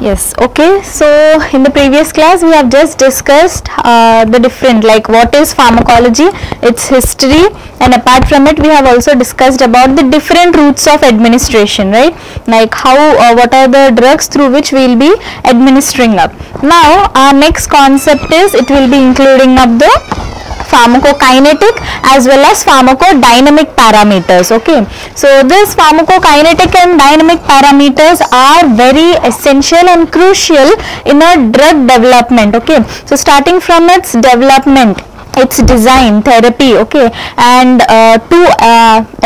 Yes, okay. So in the previous class we have just discussed the different, like what is pharmacology, its history, and apart from it we have also discussed about the different routes of administration, right? Like how what are the drugs through which we will be administering up. Now our next concept is, it will be including up the pharmacokinetic as well as pharmacodynamic parameters. Okay, so this pharmacokinetic and dynamic parameters are very essential and crucial in a drug development. Okay, so starting from its development, its design, therapy, okay, and to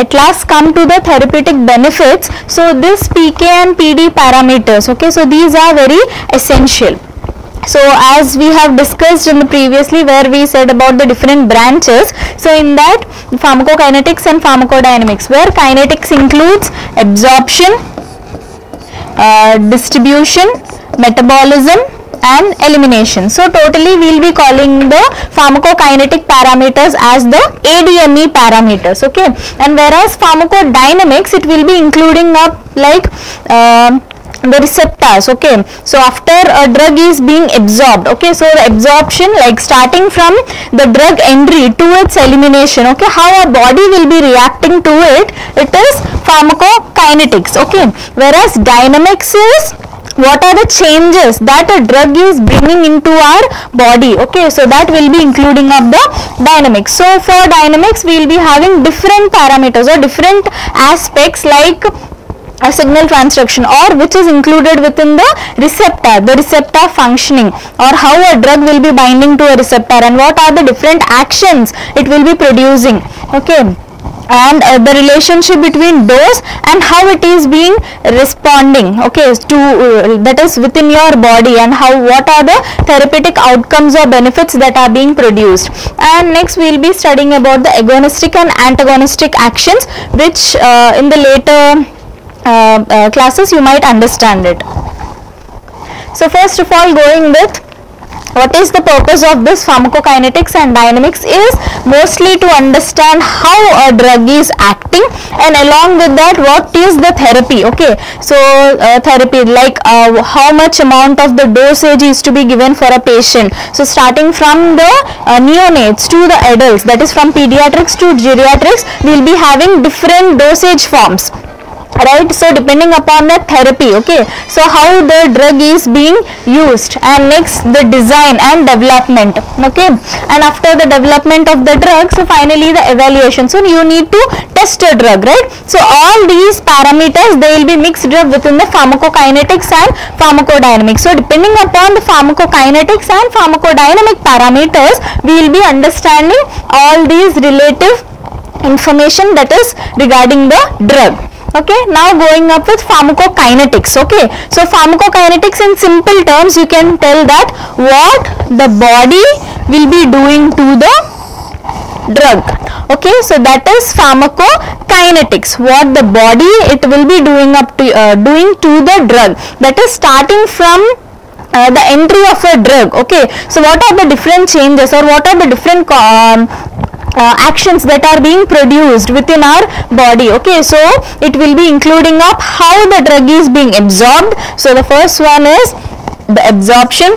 at last come to the therapeutic benefits. So this PK and PD parameters, okay, so these are very essential. So as we have discussed in the previously, where we said about the different branches, so in that pharmacokinetics and pharmacodynamics, where kinetics includes absorption, distribution, metabolism and elimination. So totally we will be calling the pharmacokinetic parameters as the ADME parameters, okay, and whereas pharmacodynamics, it will be including up like the receptors. Okay, so after a drug is being absorbed, okay, so the absorption, like starting from the drug entry to its elimination, okay, how our body will be reacting to it, it is pharmacokinetics. Okay, whereas dynamics is what are the changes that a drug is bringing into our body. Okay, so that will be including of the dynamics. So for dynamics we will be having different parameters or different aspects, like a signal transduction, or which is included within the receptor functioning, or how a drug will be binding to a receptor and what are the different actions it will be producing. Okay, and the relationship between dose and how it is being responding, okay, to that is within your body, and how what are the therapeutic outcomes or benefits that are being produced. And next we will be studying about the agonistic and antagonistic actions, which in the later classes you might understand it. So first of all, going with what is the purpose of this pharmacokinetics and dynamics is mostly to understand how a drug is acting, and along with that what is the therapy. Okay, so therapy, like how much amount of the dosage is to be given for a patient. So starting from the neonates to the adults, that is from pediatrics to geriatrics, we will be having different dosage forms, right? So depending upon the therapy, okay, so how the drug is being used, and next the design and development, okay, and after the development of the drug, so finally the evaluation. So you need to test a drug, right? So all these parameters, they will be mixed up within the pharmacokinetics and pharmacodynamics. So depending upon the pharmacokinetics and pharmacodynamic parameters, we will be understanding all these relative information that is regarding the drug. Okay, now going up with pharmacokinetics. Okay, so pharmacokinetics in simple terms, you can tell that what the body will be doing to the drug. Okay, so that is pharmacokinetics, what the body it will be doing up to doing to the drug, that is starting from the entry of a drug. Okay, so what are the different changes, or what are the different actions that are being produced within our body. Okay, so it will be including up how the drug is being absorbed. So the first one is the absorption,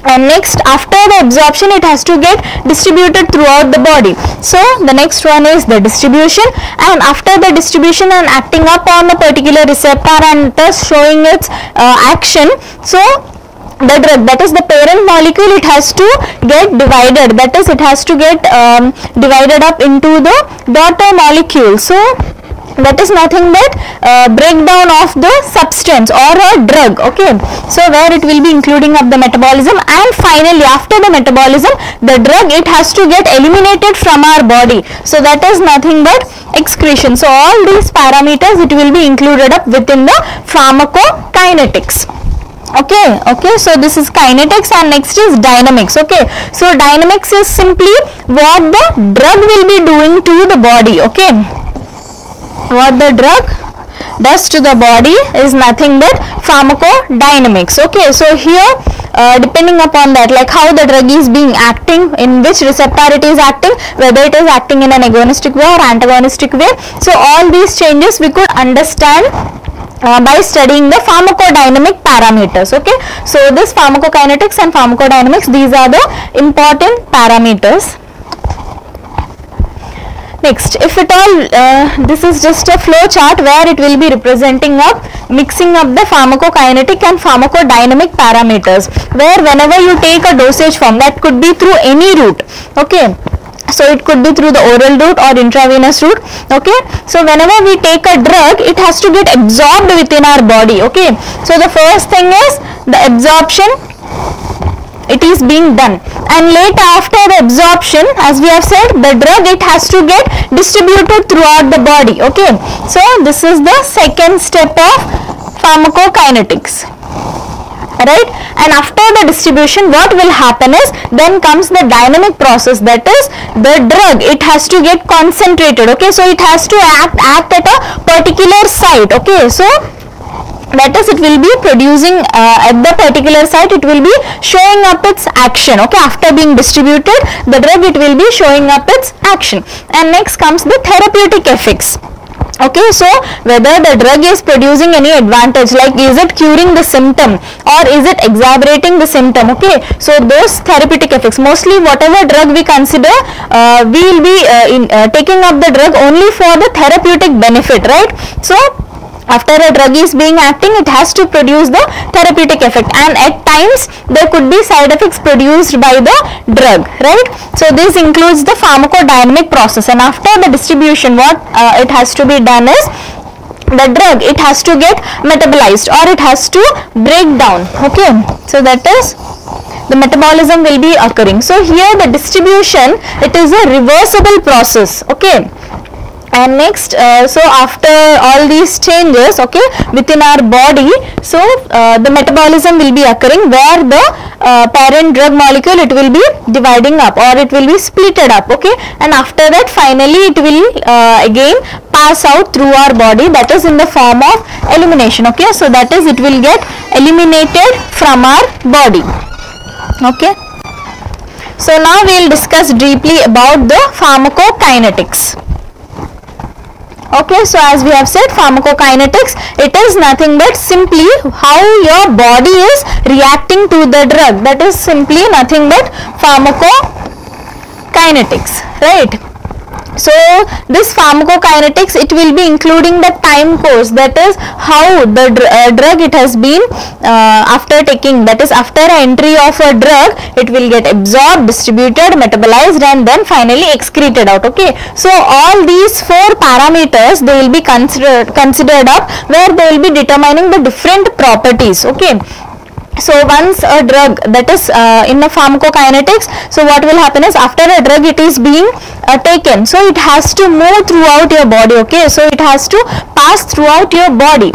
and next after the absorption it has to get distributed throughout the body. So the next one is the distribution, and after the distribution and acting up on a particular receptor and thus showing its action, so the drug, that is the parent molecule, it has to get divided, that is it has to get divided up into the daughter molecule. So that is nothing but breakdown of the substance or a drug. Okay, so where it will be including up the metabolism, and finally after the metabolism, the drug it has to get eliminated from our body. So that is nothing but excretion. So all these parameters it will be included up within the pharmacokinetics. Okay, so this is kinetics, and next is dynamics. Okay, so dynamics is simply what the drug will be doing to the body. Okay, what the drug does to the body is nothing but pharmacodynamics. Okay, so here depending upon that, like how the drug is being acting, in which receptor it is acting, whether it is acting in an agonistic way or antagonistic way. So all these changes we could understand by studying the pharmacodynamic parameters. Okay, so this pharmacokinetics and pharmacodynamics, these are the important parameters. Next, if at all, this is just a flow chart where it will be representing up mixing up the pharmacokinetic and pharmacodynamic parameters, where whenever you take a dosage form, that could be through any route. Okay, so it could be through the oral route or intravenous route. Okay, so whenever we take a drug, it has to get absorbed within our body. Okay, so the first thing is the absorption, it is being done, and later after the absorption, as we have said, the drug, it has to get distributed throughout the body. Okay, so this is the second step of pharmacokinetics, right? And after the distribution, what will happen is, then comes the dynamic process, that is the drug, it has to get concentrated. Okay, so it has to act at a particular site. Okay, so that is, it will be producing at the particular site, it will be showing up its action. Okay, after being distributed, the drug, it will be showing up its action. And next comes the therapeutic effects. Okay, so whether the drug is producing any advantage, like is it curing the symptom or is it exacerbating the symptom. Okay, so those therapeutic effects, mostly whatever drug we consider, we will be taking up the drug only for the therapeutic benefit, right? So after a drug is being acting, it has to produce the therapeutic effect, and at times there could be side effects produced by the drug, right? So this includes the pharmacodynamic process, and after the distribution, what it has to be done is, the drug, it has to get metabolized or it has to break down. Okay, so that is, the metabolism will be occurring. So here the distribution, it is a reversible process. Okay, and next, so after all these changes, okay, within our body, so the metabolism will be occurring, where the parent drug molecule, it will be dividing up or it will be splitted up. Okay, and after that, finally it will again pass out through our body, that is in the form of elimination. Okay, so that is, it will get eliminated from our body. Okay, so now we will discuss deeply about the pharmacokinetics. Okay, so as we have said, pharmacokinetics, it is nothing but simply how your body is reacting to the drug. That is simply nothing but pharmacokinetics, right? So this pharmacokinetics, it will be including the time course, that is how the drug, it has been after taking, that is after entry of a drug, it will get absorbed, distributed, metabolized, and then finally excreted out. Okay, so all these 4 parameters, they will be considered up, where they will be determining the different properties. Okay, so once a drug, that is in the pharmacokinetics, so what will happen is, after a drug, it is being taken, so it has to move throughout your body. Okay, so it has to pass throughout your body.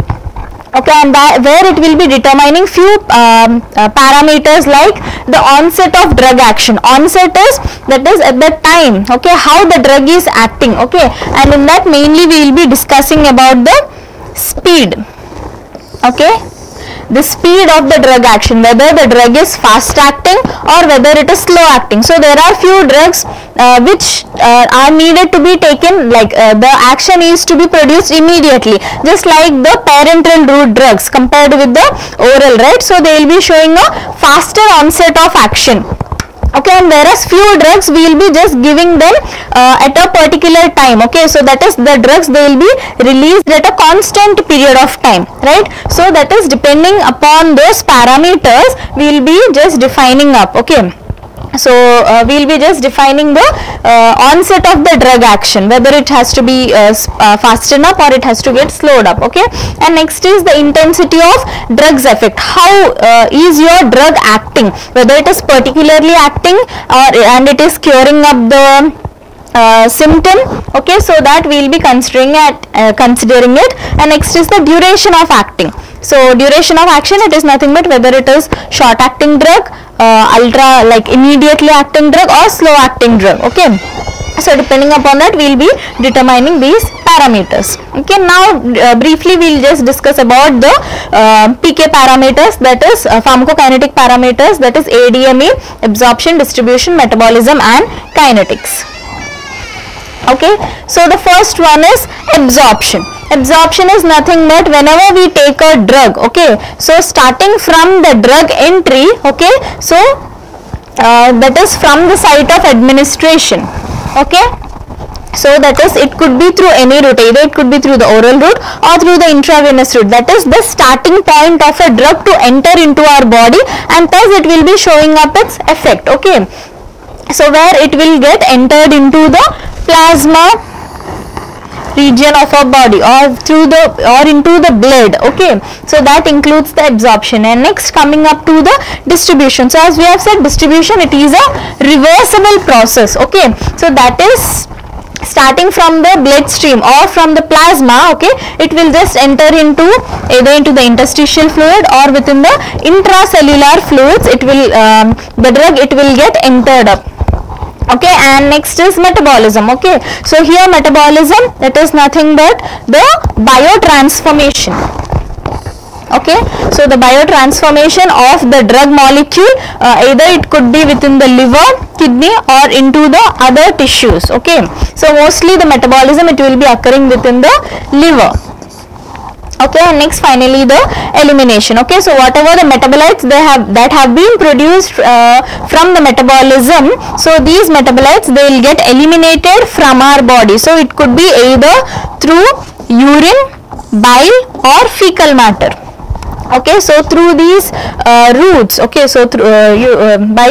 Okay, and where it will be determining few parameters, like the onset of drug action. Onset is, that is at the time, okay, how the drug is acting. Okay, and in that mainly we will be discussing about the speed. Okay, the speed of the drug action, whether the drug is fast acting or whether it is slow acting. So there are few drugs which are needed to be taken, like the action is to be produced immediately, just like the parenteral route drugs compared with the oral, right? So they will be showing a faster onset of action. Okay, and whereas few drugs, we will be just giving them at a particular time. Okay, so that is, the drugs, they will be released at a constant period of time, right? So that is, depending upon those parameters, we will be just defining up. Okay, so we will be just defining the onset of the drug action, whether it has to be fastened up or it has to get slowed up. Okay, and next is the intensity of drug's effect. How is your drug acting, whether it is particularly acting and it is curing up the symptom. Okay, so that we will be considering it. And next is the duration of acting. So duration of action, it is nothing but whether it is short acting drug, ultra, like immediately acting drug, or slow acting drug. Okay, so depending upon that, we will be determining these parameters. Okay, now briefly we will just discuss about the PK parameters, that is pharmacokinetic parameters, that is ADME, absorption, distribution, metabolism, and kinetics. Okay, so the first one is absorption. Absorption is nothing but whenever we take a drug, okay, so starting from the drug entry, okay, so that is from the site of administration, okay. So that is, it could be through any route, either it could be through the oral route or through the intravenous route. That is the starting point of a drug to enter into our body, and thus it will be showing up its effect, okay. So where it will get entered into the plasma region of our body, or through the, or into the blood, okay. So that includes the absorption. And next, coming up to the distribution. So as we have said, distribution, it is a reversible process, okay. So that is starting from the bloodstream or from the plasma, okay, it will just enter into either into the interstitial fluid or within the intracellular fluids. It will the drug, it will get entered up, okay. And next is metabolism, okay. So here metabolism, that is nothing but the biotransformation, okay. So the biotransformation of the drug molecule, either it could be within the liver, kidney, or into the other tissues, okay. So mostly the metabolism, it will be occurring within the liver, okay. And next, finally the elimination, okay. So whatever the metabolites they have that have been produced from the metabolism, so these metabolites, they will get eliminated from our body. So it could be either through urine, bile, or fecal matter, okay. So through these routes, okay, so through by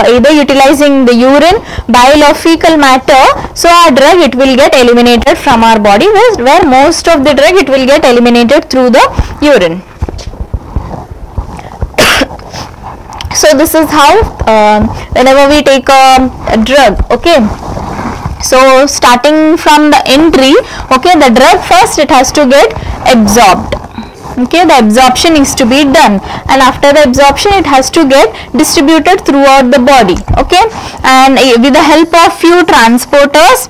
either utilizing the urine, bile, or fecal matter, so our drug, it will get eliminated from our body, where most of the drug, it will get eliminated through the urine. So this is how whenever we take a drug, okay, so starting from the entry, okay, the drug first, it has to get absorbed, okay. The absorption is to be done, and after the absorption, it has to get distributed throughout the body, okay. And with the help of few transporters,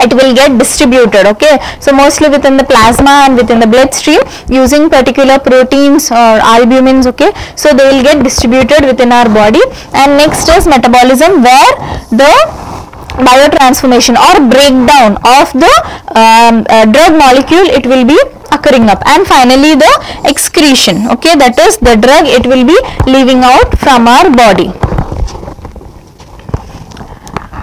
it will get distributed, okay. So mostly within the plasma and within the bloodstream, using particular proteins or albumins, okay. So they will get distributed within our body. And next is metabolism, where the biotransformation or breakdown of the drug molecule, it will be occurring up. And finally the excretion, okay, that is the drug, it will be leaving out from our body,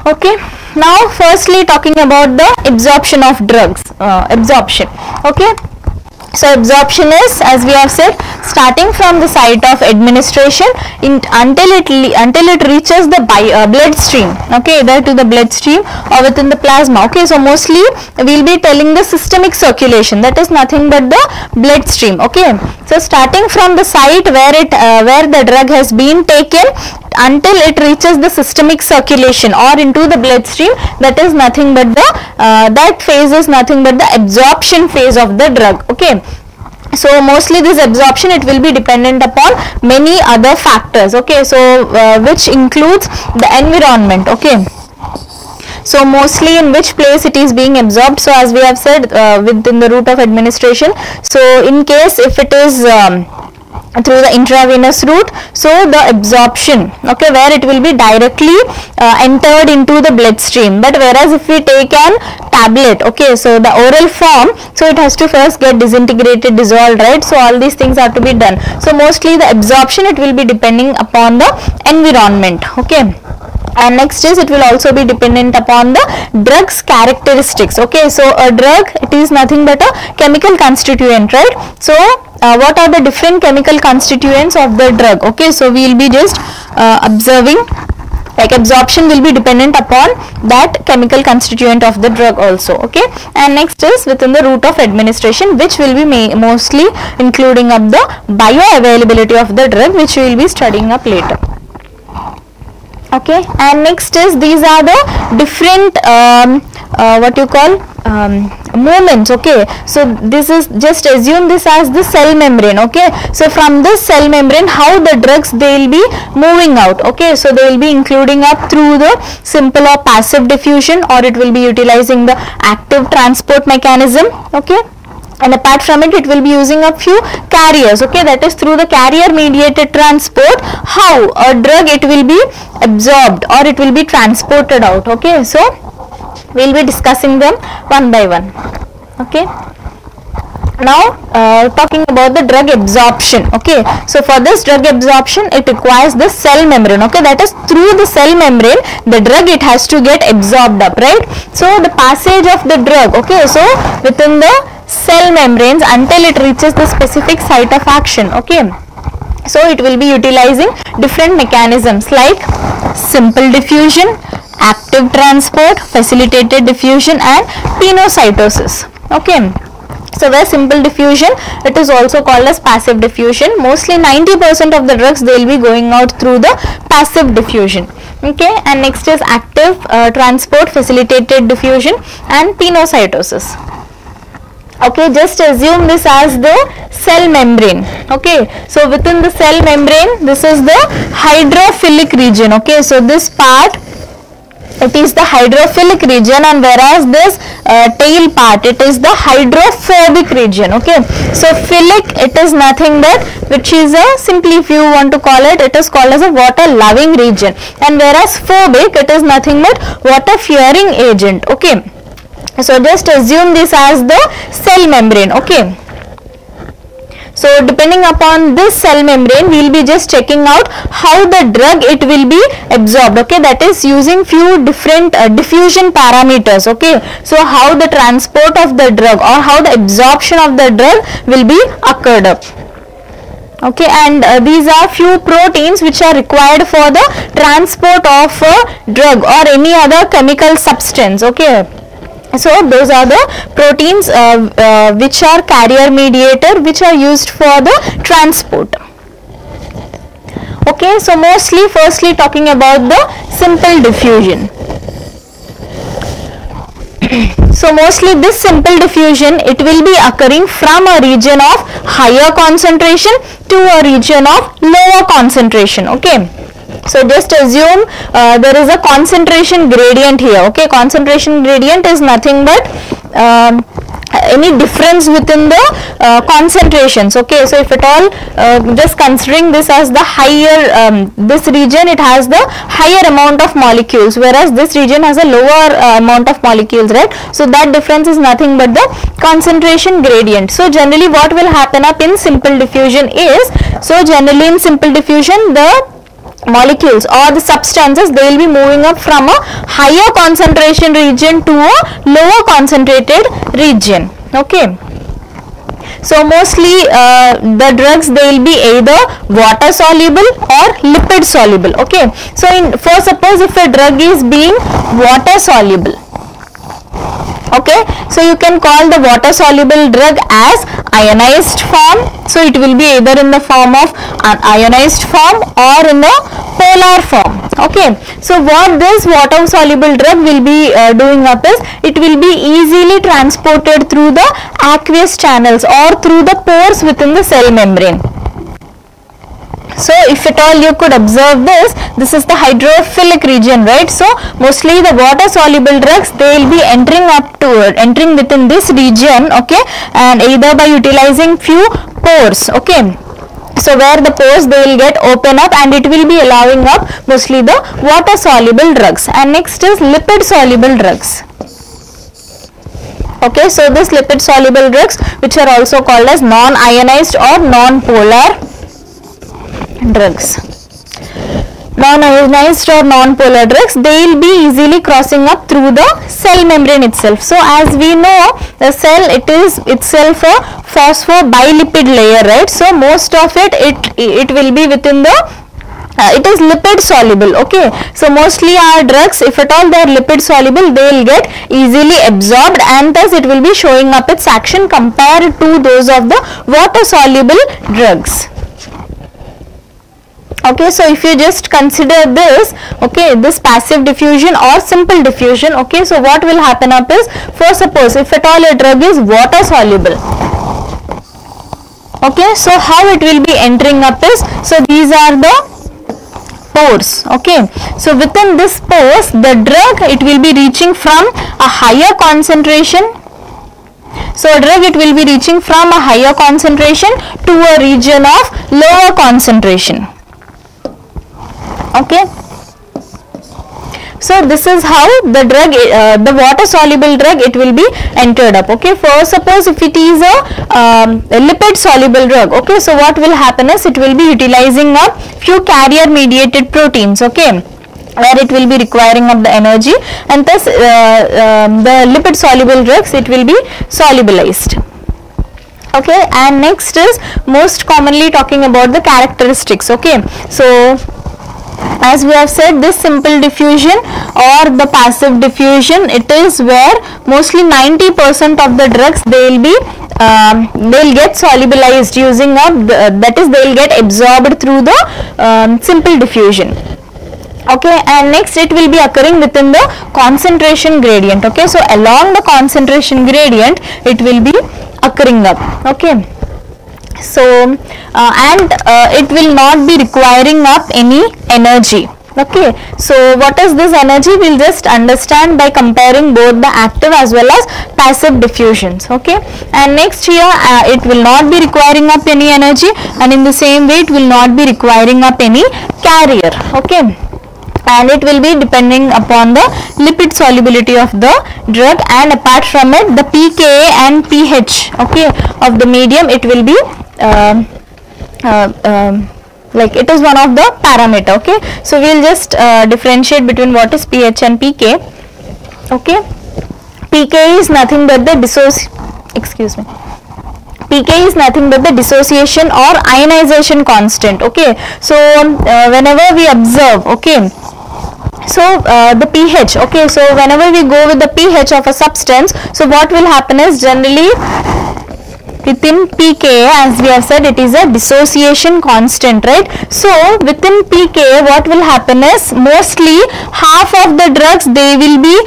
okay. Now firstly, talking about the absorption of drugs, absorption, okay. So absorption is, as we have said, starting from the site of administration until it reaches the bloodstream, okay, either to the bloodstream or within the plasma, okay. So mostly we will be telling the systemic circulation, that is nothing but the bloodstream, okay. So starting from the site where it where the drug has been taken until it reaches the systemic circulation or into the bloodstream, that is nothing but the that phase is nothing but the absorption phase of the drug, okay. So mostly this absorption, it will be dependent upon many other factors, okay. So which includes the environment, okay. So mostly in which place it is being absorbed. So as we have said, within the route of administration, so in case if it is through the intravenous route, so the absorption, okay, where it will be directly entered into the bloodstream. But whereas if we take an tablet, okay, so the oral form, so it has to first get disintegrated, dissolved, right. So all these things are to be done. So mostly the absorption, it will be depending upon the environment, okay. And next is, it will also be dependent upon the drug's characteristics, okay. So a drug, it is nothing but a chemical constituent, right. So what are the different chemical constituents of the drug, okay. So we will be just observing, like absorption will be dependent upon that chemical constituent of the drug also, okay. And next is within the route of administration, which will be mostly including up the bioavailability of the drug, which we will be studying up later, okay. And next is, these are the different what you call movements, okay. So this is, just assume this as the cell membrane, okay. So from this cell membrane, how the drugs, they will be moving out, okay. So they will be including up through the simple or passive diffusion, or it will be utilizing the active transport mechanism, okay. And apart from it, it will be using a few carriers, okay, that is through the carrier mediated transport, how a drug, it will be absorbed or it will be transported out, okay. So we will be discussing them one by one, okay. Now talking about the drug absorption. Okay, so for this drug absorption it requires the cell membrane. Okay, that is through the cell membrane the drug it has to get absorbed up, right? So the passage of the drug, okay, so within the cell membranes until it reaches the specific site of action. Okay, so it will be utilizing different mechanisms like simple diffusion, active transport, facilitated diffusion and pinocytosis. Okay, so where simple diffusion, it is also called as passive diffusion. Mostly 90% of the drugs they will be going out through the passive diffusion. Okay, and next is active transport, facilitated diffusion and pinocytosis. Okay, just assume this as the cell membrane. Okay, so within the cell membrane this is the hydrophilic region. Okay, so this part it is the hydrophilic region, and whereas this tail part it is the hydrophobic region. Okay, so philic it is nothing but, which is a, simply if you want to call it, it is called as a water loving region, and whereas phobic it is nothing but water fearing agent. Okay, so just assume this as the cell membrane. Okay, so depending upon this cell membrane we will be just checking out how the drug it will be absorbed. Okay, that is using few different diffusion parameters. Okay, so how the transport of the drug or how the absorption of the drug will be occurred up. Okay, and these are few proteins which are required for the transport of a drug or any other chemical substance. Okay, so those are the proteins which are carrier mediator, which are used for the transport. Okay, so mostly firstly talking about the simple diffusion. So mostly this simple diffusion it will be occurring from a region of higher concentration to a region of lower concentration. Okay, so just assume there is a concentration gradient here. Okay, concentration gradient is nothing but any difference within the concentrations. Okay, so if at all just considering this as the higher this region it has the higher amount of molecules, whereas this region has a lower amount of molecules, right? So that difference is nothing but the concentration gradient. So generally what will happen up in simple diffusion is, so generally in simple diffusion the molecules or the substances they will be moving up from a higher concentration region to a lower concentrated region. Okay, so mostly the drugs they will be either water soluble or lipid soluble. Okay, so for suppose if a drug is being water soluble, okay, so you can call the water soluble drug as ionized form. So it will be either in the form of an ionized form or in the polar form. Okay, so what this water soluble drug will be doing up is, it will be easily transported through the aqueous channels or through the pores within the cell membrane. So if at all you could observe this is the hydrophilic region, right? So mostly the water soluble drugs they will be entering within this region. Okay, and either by utilizing few pores. Okay, so where the pores they will get open up and it will be allowing up mostly the water soluble drugs. And next is lipid soluble drugs. Okay, so this lipid soluble drugs which are also called as non-ionized or non-polar drugs. Non-ionized or non-polar drugs they will be easily crossing up through the cell membrane itself. So as we know the cell it is itself a phosphobilipid layer, right? So most of it will be within the it is lipid soluble. Okay, so mostly our drugs if at all they are lipid soluble they will get easily absorbed and thus it will be showing up its action compared to those of the water soluble drugs. Okay, so if you just consider this, okay, this passive diffusion or simple diffusion, okay, so what will happen up is, for suppose if at all a drug is water soluble, okay, so how it will be entering up is, so these are the pores. Okay, so within this pores the drug it will be reaching from a higher concentration. So drug it will be reaching from a higher concentration to a region of lower concentration. Okay, So this is how the drug, the water soluble drug, it will be entered up. Okay, for suppose if it is a lipid soluble drug, okay, so what will happen is it will be utilizing a few carrier mediated proteins, okay, where it will be requiring of the energy, and thus the lipid soluble drugs, it will be solubilized. Okay, and next is most commonly talking about the characteristics. Okay, so as we have said, this simple diffusion or the passive diffusion, it is where mostly 90% of the drugs, they will be they'll get solubilized using that is, they will get absorbed through the simple diffusion. Okay, and next it will be occurring within the concentration gradient. Okay, so along the concentration gradient, it will be occurring up. Okay, so and it will not be requiring up any energy. Okay, so what is this energy? We'll just understand by comparing both the active as well as passive diffusions. Okay, and next here it will not be requiring up any energy, and in the same way it will not be requiring up any carrier. Okay, and it will be depending upon the lipid solubility of the drug, and apart from it, the pKa and pH, okay, of the medium, it will be like it is one of the parameter. Okay, so we'll just differentiate between what is pH and pK. Okay, pK is nothing but the pK is nothing but the dissociation or ionization constant. Okay, so whenever we observe, okay, so the pH, okay, so whenever we go with the pH of a substance, so what will happen is generally within pK, as we have said, it is a dissociation constant, right? So within pK, what will happen is mostly half of the drugs, they will be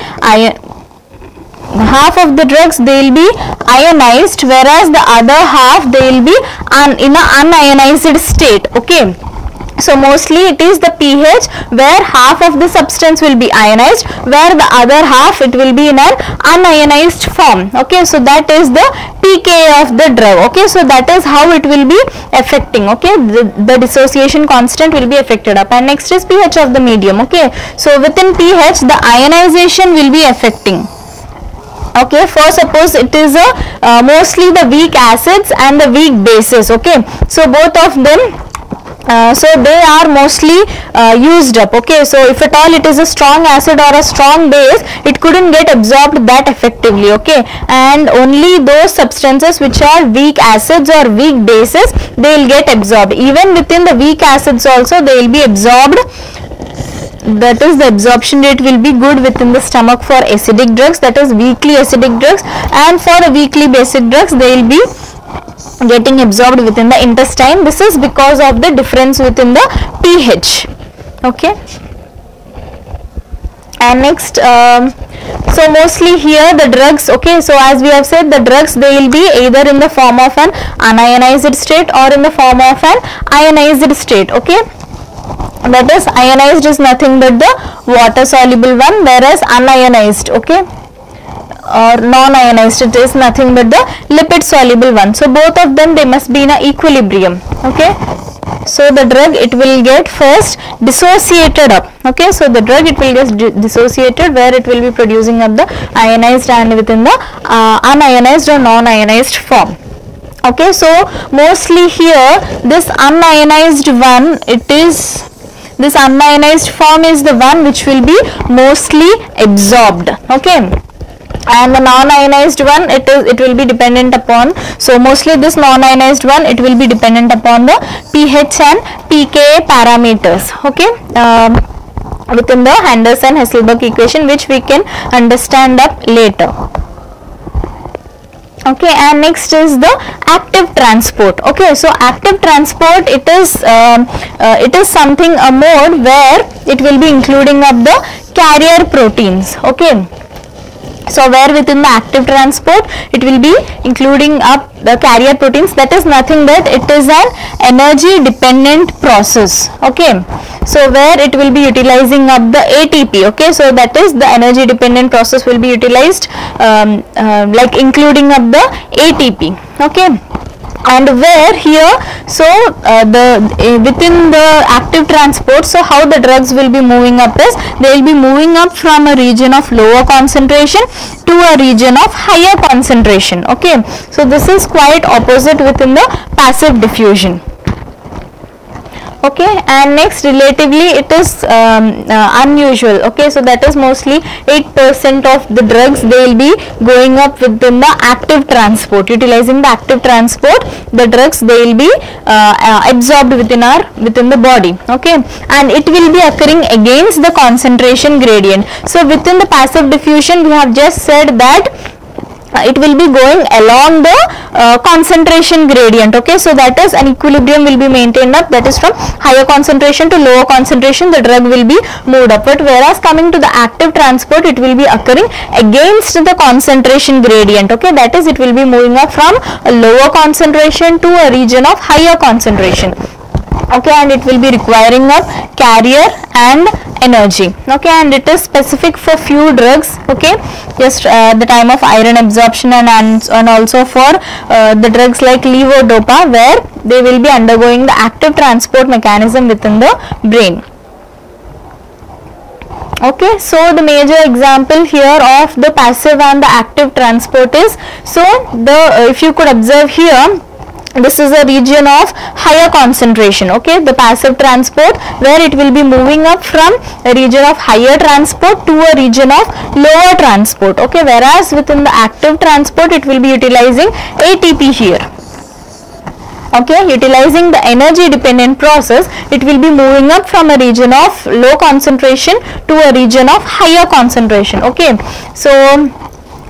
ionized, whereas the other half, they will be in an unionized state. Okay, so mostly it is the pH where half of the substance will be ionized, where the other half, it will be in an unionized form. Okay, so that is the pK of the drug. Okay, so that is how it will be affecting. Okay, the dissociation constant will be affected up. And next is pH of the medium. Okay, so within pH, the ionization will be affecting. Okay, for suppose it is a mostly the weak acids and the weak bases. Okay, so both of them, so they are mostly used up. Okay, so if at all it is a strong acid or a strong base, it couldn't get absorbed that effectively. Okay, and only those substances which are weak acids or weak bases, they will get absorbed. Even within the weak acids also, they will be absorbed. That is, the absorption rate will be good within the stomach for acidic drugs, that is weakly acidic drugs, and for the weakly basic drugs, they will be getting absorbed within the intestine. This is because of the difference within the pH. Okay, and next, so mostly here the drugs, okay, so as we have said, the drugs, they will be either in the form of an unionized state or in the form of an ionized state. Okay, that is, ionized is nothing but the water soluble one, whereas unionized, okay, or non-ionized, it is nothing but the lipid soluble one. So both of them, they must be in a equilibrium. Okay, so the drug, it will get first dissociated up. Okay, so the drug, it will get dissociated, where it will be producing up the ionized and within the unionized or non-ionized form. Okay, so mostly here this unionized one, this unionized form is the one which will be mostly absorbed. Okay, and the non-ionized one, it will be dependent upon, so mostly this non-ionized one, it will be dependent upon the pH and pKa parameters. Okay, within the Henderson-Hasselbalch equation, which we can understand up later. Okay, and next is the active transport. Okay, so active transport, it is something, a mode where it will be including up the carrier proteins. Okay, so where within the active transport, it will be including up the carrier proteins, that is nothing but it is an energy dependent process. Okay, so where it will be utilizing up the ATP. Okay, so that is, the energy dependent process will be utilized like including up the ATP. Okay, and where here, so within the active transport, so how the drugs will be moving up is, they will be moving up from a region of lower concentration to a region of higher concentration. Okay, so this is quite opposite within the passive diffusion. Okay, and next, relatively it is unusual. Okay, so that is mostly 8% of the drugs, they will be going up within the active transport. Utilizing the active transport, the drugs, they will be absorbed within the body. Okay, and it will be occurring against the concentration gradient. So within the passive diffusion, we have just said that it will be going along the concentration gradient. Okay, so that is an equilibrium will be maintained up, that is from higher concentration to lower concentration, the drug will be moved upward, whereas coming to the active transport, it will be occurring against the concentration gradient. Okay, that is, it will be moving up from a lower concentration to a region of higher concentration. Okay, and it will be requiring a carrier and energy. Okay, and it is specific for few drugs. Okay, just the time of iron absorption, and also for the drugs like levodopa, where they will be undergoing the active transport mechanism within the brain. Okay, so the major example here of the passive and the active transport is, so the if you could observe here, this is a region of higher concentration. Okay, the passive transport, where it will be moving up from a region of higher transport to a region of lower transport. Okay, whereas within the active transport, it will be utilizing ATP here. Okay, utilizing the energy dependent process, it will be moving up from a region of low concentration to a region of higher concentration. Okay, so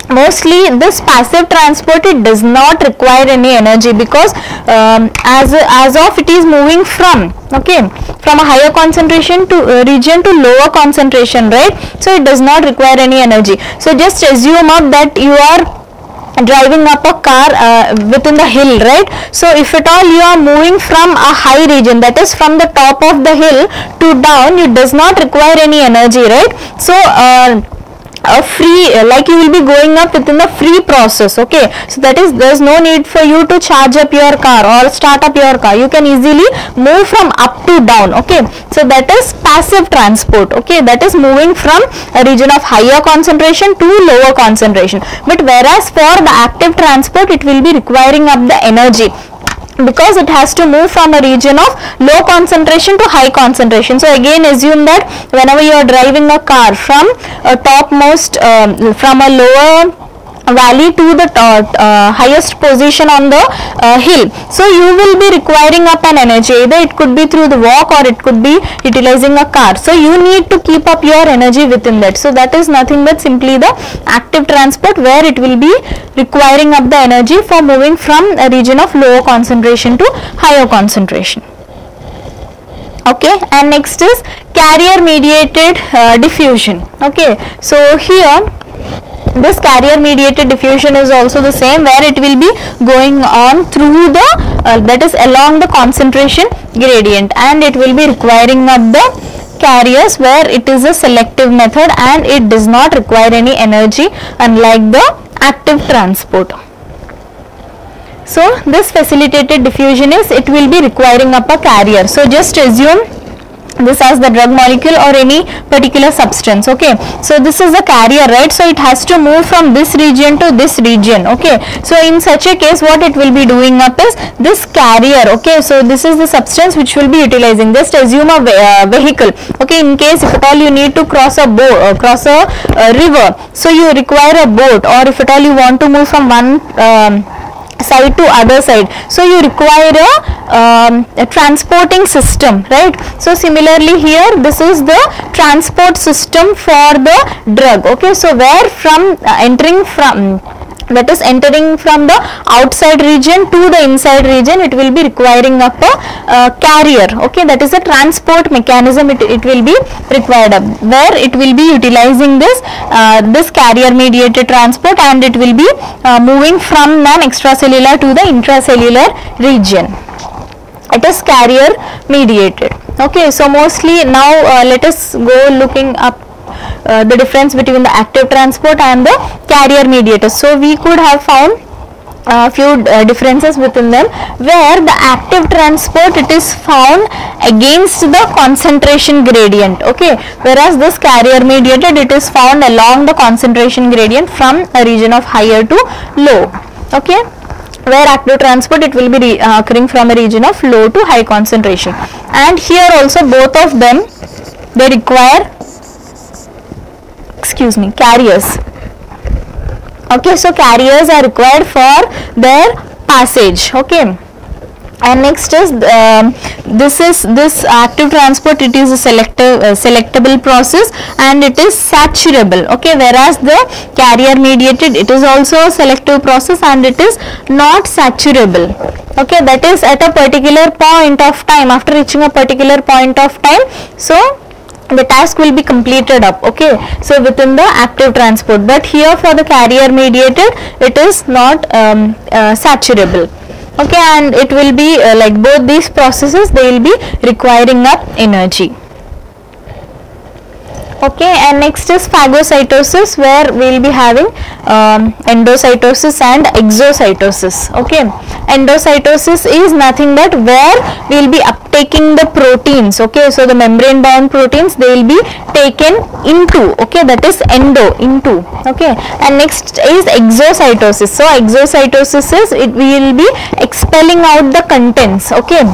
mostly this passive transport, it does not require any energy, because as of it is moving from, okay, from a higher concentration to region to lower concentration, right? So it does not require any energy. So just assume up that you are driving up a car within the hill, right? So if at all you are moving from a high region, that is from the top of the hill to down, it does not require any energy, right? So a free, like you will be going up within the free process. Okay, so that is, there is no need for you to charge up your car or start up your car, you can easily move from up to down. Okay, so that is passive transport. Okay, that is moving from a region of higher concentration to lower concentration. But whereas for the active transport, it will be requiring up the energy, because it has to move from a region of low concentration to high concentration. So again, assume that whenever you are driving a car from a topmost, from a lower valley to the highest position on the hill, so you will be requiring up an energy, either it could be through the walk or it could be utilizing a car. So you need to keep up your energy within that. So that is nothing but simply the active transport, where it will be requiring up the energy for moving from a region of lower concentration to higher concentration. Okay, and next is carrier mediated diffusion. Okay, so here this carrier mediated diffusion is also the same, where it will be going on through the that is along the concentration gradient, and it will be requiring up the carriers, where it is a selective method and it does not require any energy, unlike the active transport. So this facilitated diffusion is, it will be requiring up a carrier. So just assume this as the drug molecule or any particular substance. Okay, so this is a carrier, right? So it has to move from this region to this region. Okay, so in such a case, what it will be doing up is this carrier. Okay, so this is the substance which will be utilizing. Just assume a vehicle. Okay, in case if at all you need to cross a boat, cross a river, so you require a boat, or if at all you want to move from one side to other side, so you require a transporting system, right? So similarly here, this is the transport system for the drug. Okay, so where from entering from, that is entering from the outside region to the inside region, it will be requiring up a carrier. Okay, that is a transport mechanism, it will be required up, where it will be utilizing this this carrier mediated transport, and it will be moving from an extracellular to the intracellular region. It is carrier mediated. Okay, so mostly now let us go looking up the difference between the active transport and the carrier mediator. So we could have found few differences within them, where the active transport, it is found against the concentration gradient, okay, whereas this carrier mediated, it is found along the concentration gradient from a region of higher to low, okay, where active transport, it will be occurring from a region of low to high concentration. And here also both of them, they require, carriers. Okay, so carriers are required for their passage, okay. And next is this active transport, it is a selectable process and it is saturable, okay, whereas the carrier mediated, it is also a selective process and it is not saturable, okay, that is at a particular point of time, after reaching a particular point of time, so the task will be completed up, okay, so within the active transport. But here for the carrier mediated, it is not saturable, okay, and it will be like both these processes, they will be requiring up energy. Okay, and next is phagocytosis, where we will be having endocytosis and exocytosis, okay. Endocytosis is nothing but where we will be uptaking the proteins, okay, so the membrane bound proteins, they will be taken into, okay, that is into, okay. And next is exocytosis. So exocytosis is, it will be expelling out the contents, okay,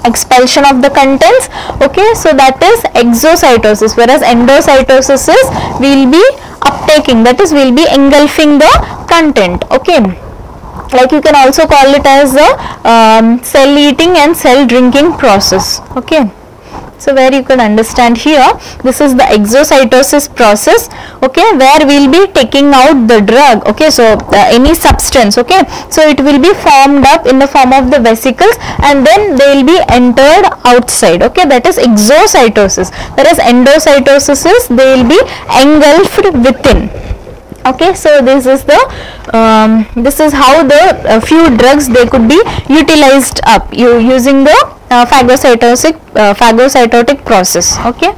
expulsion of the contents, okay, so that is exocytosis, whereas endocytosis is, we will be uptaking, that is, we will be engulfing the content, okay, like you can also call it as the cell eating and cell drinking process, okay. So where you can understand here, this is the exocytosis process, okay, where we will be taking out the drug, okay, so any substance, okay, so it will be formed up in the form of the vesicles and then they will be entered outside, okay, that is exocytosis, whereas endocytosis is, they will be engulfed within. Okay, so this is the this is how the few drugs, they could be utilized up using the phagocytotic process, okay.